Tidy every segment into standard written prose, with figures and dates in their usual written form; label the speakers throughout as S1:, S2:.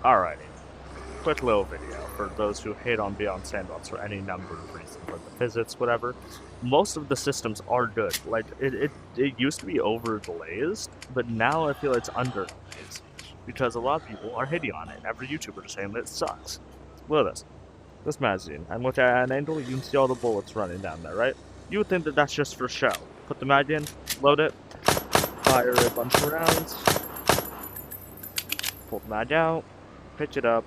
S1: Alrighty, quick little video for those who hate on Beyond Sandbox for any number of reasons, like the physics, whatever. Most of the systems are good. Like, it used to be over-glazed, but now I feel it's under-glazed. Because a lot of people are hating on it, and every YouTuber is saying that it sucks. Look at this. This magazine. I'm looking at an angle, you can see all the bullets running down there, right? You would think that that's just for show. Put the mag in, load it, fire a bunch of rounds, pull the mag out, pick it up,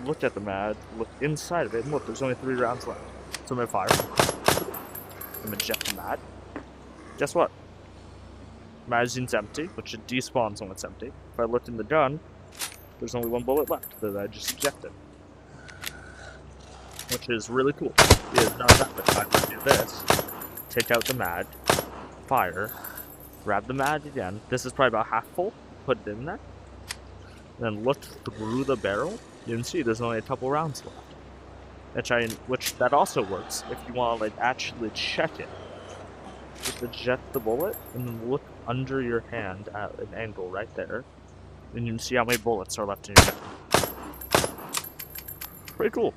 S1: look at the mag, look inside of it, and look, there's only 3 rounds left. So I'm gonna fire. I'm gonna eject the mag. Guess what? Magazine's empty, which it despawns when it's empty. If I look in the gun, there's only 1 bullet left that I just ejected. Which is really cool. Because now that I would do this, take out the mag, fire, grab the mag again. This is probably about half full, put it in there. Then look through the barrel, you can see there's only a couple rounds left. Which that also works if you want to like actually check it. Just eject the bullet and then look under your hand at an angle right there, and you can see how many bullets are left in your gun. Pretty cool.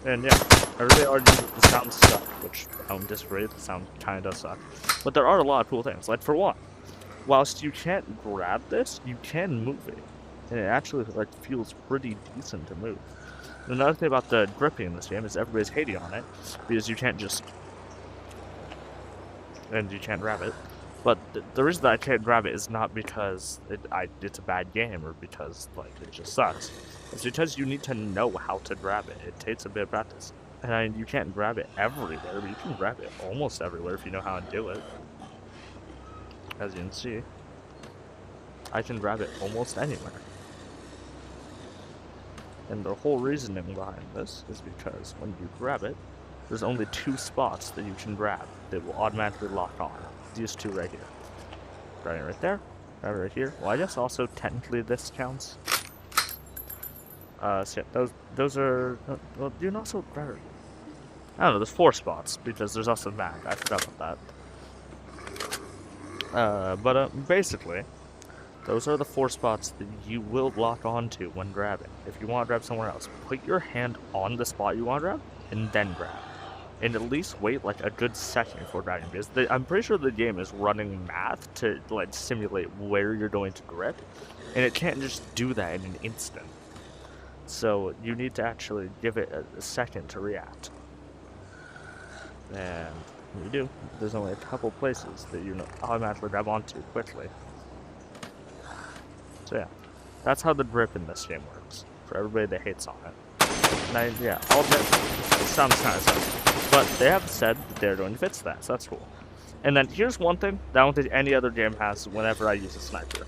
S1: And yeah, I really argue that the sound suck, which I don't disagree, the sound kinda does suck. But there are a lot of cool things. Like for one, whilst you can't grab this, you can move it. And it actually like feels pretty decent to move. And another thing about the gripping in this game is everybody's hating on it, because you can't just... and you can't grab it. But the reason that I can't grab it is not because it's a bad game, or because like it just sucks. It's because you need to know how to grab it. It takes a bit of practice. And you can't grab it everywhere, but you can grab it almost everywhere if you know how to do it. As you can see, I can grab it almost anywhere. And the whole reasoning behind this is because when you grab it, there's only 2 spots that you can grab that will automatically lock on. These 2 right here. Grab it right there, grab it right here. Well, I guess also technically this counts. So yeah, those are, well, you can also grab it. I don't know, there's 4 spots, because there's also mag. I forgot about that. Basically, those are the 4 spots that you will lock onto when grabbing. If you want to grab somewhere else, put your hand on the spot you want to grab, and then grab. And at least wait like a good second before grabbing, because I'm pretty sure the game is running math to like simulate where you're going to grip, and it can't just do that in an instant. So you need to actually give it a second to react. And when you do, there's only a couple places that you automatically grab onto quickly. So yeah, that's how the grip in this game works, for everybody that hates on it. And yeah, I'll admit, it sounds kind of sucky, but they have said that they're going to fix that, so that's cool. And then here's one thing that I don't think any other game has whenever I use a sniper.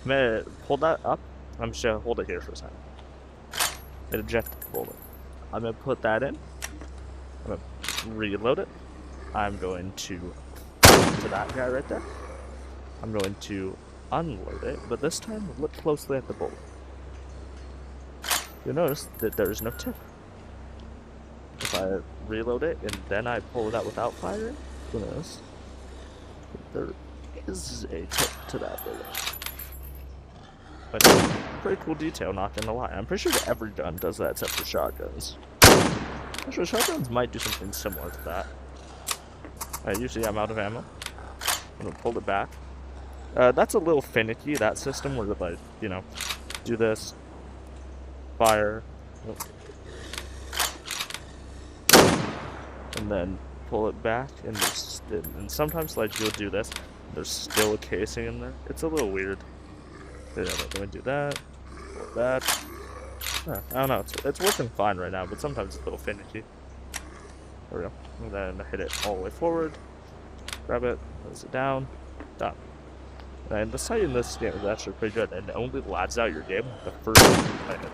S1: I'm gonna hold that up. I'm just gonna hold it here for a second. Eject the bullet. I'm gonna put that in. I'm gonna reload it. I'm going to that guy right there. I'm going to unload it, but this time look closely at the bullet. You'll notice that there is no tip. If I reload it and then I pull it out without firing, you'll notice that there is a tip to that bullet. But pretty cool detail, not gonna lie. I'm pretty sure that every gun does that except for shotguns. I'm sure shotguns might do something similar to that. Usually I'm out of ammo. I'm gonna pull it back. That's a little finicky, that system, where like, you know, do this, fire, and then pull it back, and sometimes like you'll do this, there's still a casing in there. It's a little weird. Yeah, let me do that, pull that. I don't know, it's working fine right now, but sometimes it's a little finicky. There we go. And then hit it all the way forward, grab it, close it down, done. And the sight in this game is actually pretty good, and it only lads out your game the first time you play it.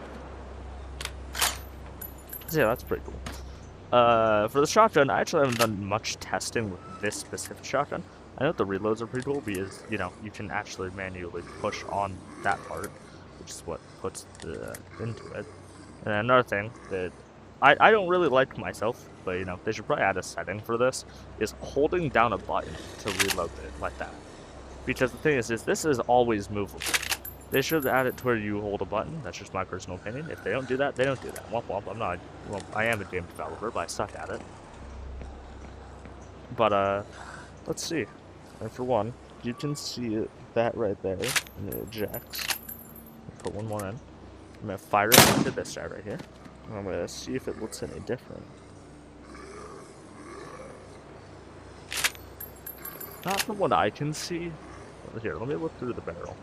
S1: So yeah, that's pretty cool. For the shotgun, I actually haven't done much testing with this specific shotgun. I know the reloads are pretty cool because, you know, you can actually manually push on that part, which is what puts into it. And another thing that I don't really like myself, but, you know, they should probably add a setting for this, is holding down a button to reload it like that. Because the thing is this is always movable. They should add it to where you hold a button. That's just my personal opinion. If they don't do that, they don't do that. Womp womp. I'm not. Well, I am a game developer, but I suck at it. But let's see. And for one, you can see that right there, and it ejects. Put one more in. I'm gonna fire it into this guy right here. And I'm gonna see if it looks any different. Not from what I can see. Here, let me look through the barrel.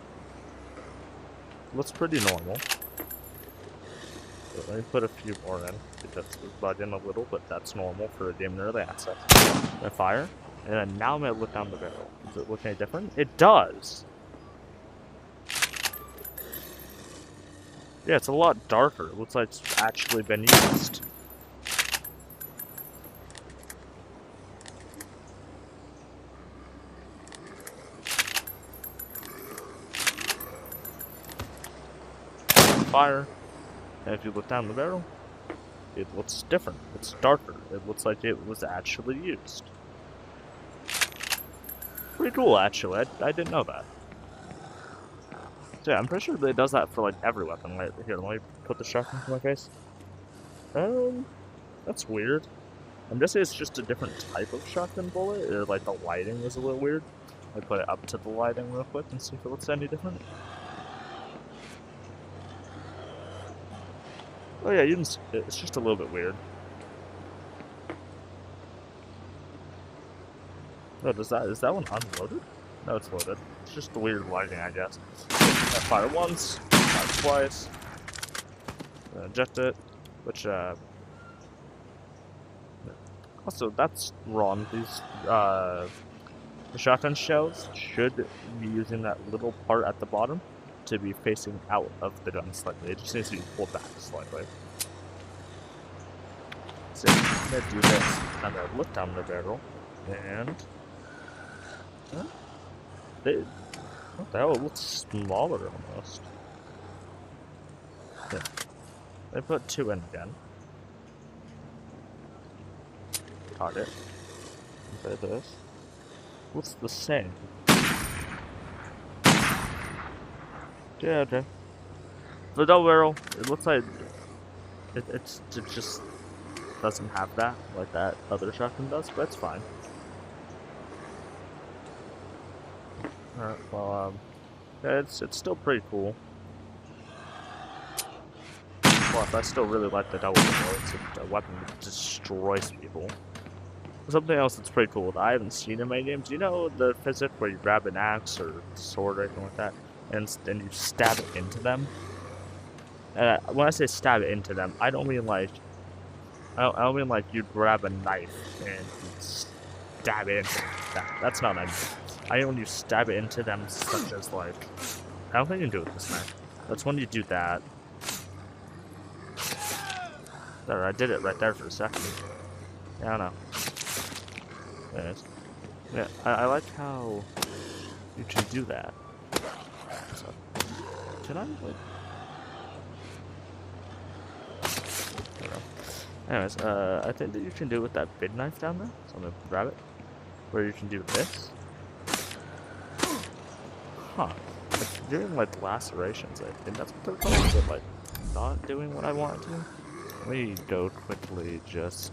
S1: Looks pretty normal. Let me put a few more in, because it's bugging a little, but that's normal for a game in early access. I fire, and then now I'm gonna look down the barrel. Does it look any different? It does! Yeah, it's a lot darker. It looks like it's actually been used. Fire. And if you look down the barrel, it looks different. It's darker. It looks like it was actually used. Pretty cool, actually. I didn't know that. So yeah, I'm pretty sure that it does that for like every weapon. Right here, let me put the shotgun to my face. That's weird. I'm guessing it's just a different type of shotgun bullet, or like the lighting is a little weird. Let me put it up to the lighting real quick and see if it looks any different. Oh yeah, you can see it. It's just a little bit weird. Oh, is that one unloaded? No, it's loaded. It's just the weird lighting, I guess. I fire once, fire twice, eject it, which, also, that's wrong. These, the shotgun shells should be using that little part at the bottom to be facing out of the gun slightly. It just needs to be pulled back slightly. So I'm gonna do this. I'm gonna look down the barrel, and what the hell? It looks smaller almost. Yeah. They put 2 in again. Target. Play this. What's the same? Yeah, okay. The double barrel, it looks like it just doesn't have that like that other shotgun does, but it's fine. Alright, well, yeah, it's still pretty cool. Plus, I still really like the double barrel. It's a weapon that destroys people. Something else that's pretty cool that I haven't seen in many games. You know the physics where you grab an axe or sword or anything like that, and you stab it into them? When I say stab it into them, I don't mean like you grab a knife and you stab it into them. That's not what I mean. I mean when you stab it into them, such as like, I don't think you can do it with this knife. That's when you do that. There, I did it right there for a second. Yeah, I don't know. Anyways, yeah, I like how you can do that. So, can I like? I don't know. Anyways, I think that you can do it with that big knife down there. So I'm gonna grab it. Where you can do this. Huh. It's doing like lacerations, I think that's what they're called, but like not doing what I want it to. Let me go quickly just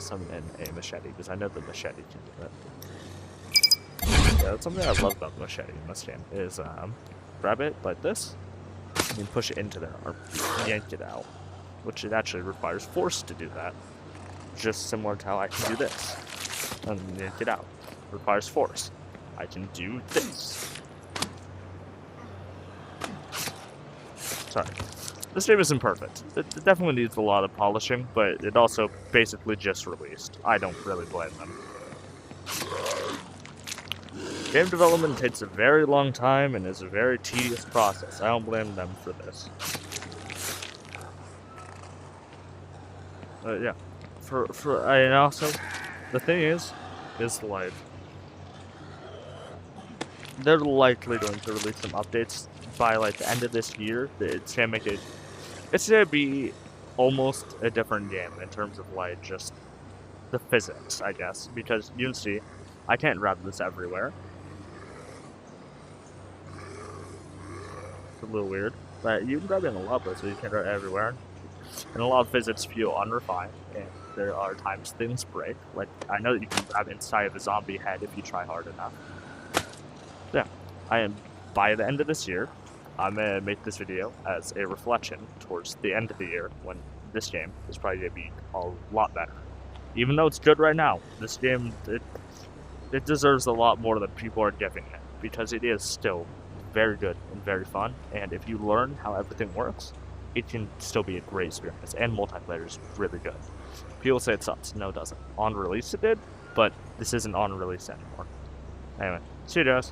S1: summon in a machete, because I know the machete can do that. Yeah, that's something I love about the machete in this game, is grab it like this, and then push it into there, or yank it out. Which it actually requires force to do that. Just similar to how I can do this. And yank it out. Requires force. I can do this. Sorry. This game isn't perfect. It definitely needs a lot of polishing, but it also basically just released. I don't really blame them. Game development takes a very long time and is a very tedious process. I don't blame them for this. Yeah. And also, the thing is like, they're likely going to release some updates by like the end of this year. It's gonna make it, it's gonna be almost a different game in terms of like just the physics, I guess, because you can see, I can't grab this everywhere. It's a little weird. But you can grab it in a lot of places. You can grab it everywhere. And a lot of physics feel unrefined, and there are times things break. Like, I know that you can grab inside of a zombie head if you try hard enough. So, yeah, I am, by the end of this year, I'm gonna make this video as a reflection towards the end of the year when this game is probably gonna be a lot better. Even though it's good right now, this game, it deserves a lot more than people are giving it, because it is still very good and very fun, and if you learn how everything works, it can still be a great experience, and multiplayer is really good. People say it sucks. No, it doesn't. On release it did, but this isn't on release anymore. Anyway, see you guys.